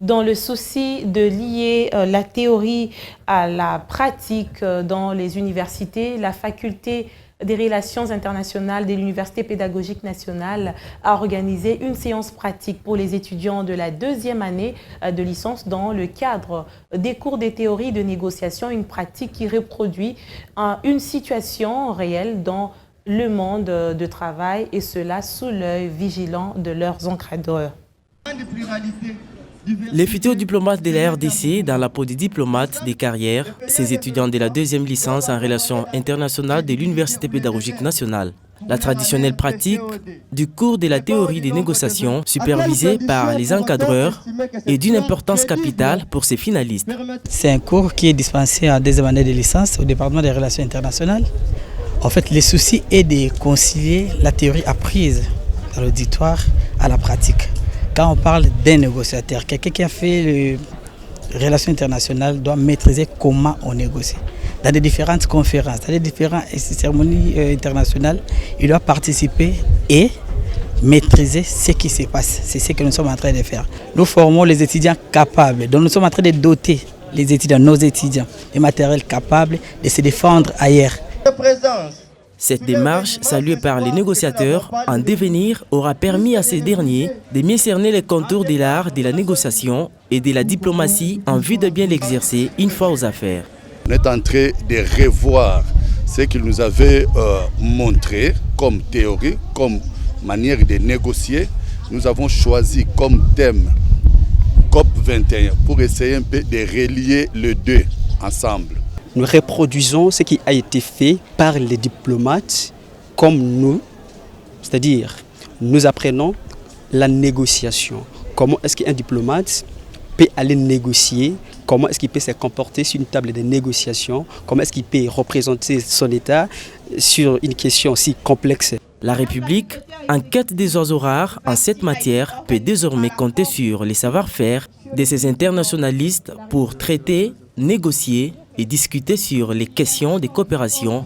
Dans le souci de lier la théorie à la pratique dans les universités, la faculté des relations internationales de l'Université pédagogique nationale a organisé une séance pratique pour les étudiants de la deuxième année de licence dans le cadre des cours des théories de négociation, une pratique qui reproduit une situation réelle dans le monde de travail et cela sous l'œil vigilant de leurs encadreurs. Les futurs diplomates de la RDC dans la peau des diplomates des carrières, ces étudiants de la deuxième licence en relations internationales de l'Université pédagogique nationale. La traditionnelle pratique du cours de la théorie des négociations supervisée par les encadreurs est d'une importance capitale pour ces finalistes. C'est un cours qui est dispensé en deuxième année de licence au département des relations internationales. En fait, le souci est de concilier la théorie apprise à l'auditoire à la pratique. Quand on parle d'un négociateur, quelqu'un qui a fait les relations internationales doit maîtriser comment on négocie. Dans les différentes conférences, dans les différentes cérémonies internationales, il doit participer et maîtriser ce qui se passe. C'est ce que nous sommes en train de faire. Nous formons les étudiants capables, donc nous sommes en train de doter les étudiants, nos étudiants, des matériels capables de se défendre ailleurs. Cette démarche, saluée par les négociateurs en devenir, aura permis à ces derniers de mieux cerner les contours de l'art de la négociation et de la diplomatie en vue de bien l'exercer une fois aux affaires. On est en train de revoir ce qu'il nous avait montré comme théorie, comme manière de négocier. Nous avons choisi comme thème COP21 pour essayer un peu de relier les deux ensemble. Nous reproduisons ce qui a été fait par les diplomates comme nous, c'est-à-dire nous apprenons la négociation. Comment est-ce qu'un diplomate peut aller négocier, comment est-ce qu'il peut se comporter sur une table de négociation, comment est-ce qu'il peut représenter son État sur une question aussi complexe. La République, en quête des oiseaux rares en cette matière, peut désormais compter sur les savoir-faire de ces internationalistes pour traiter, négocier et discuter sur les questions de coopération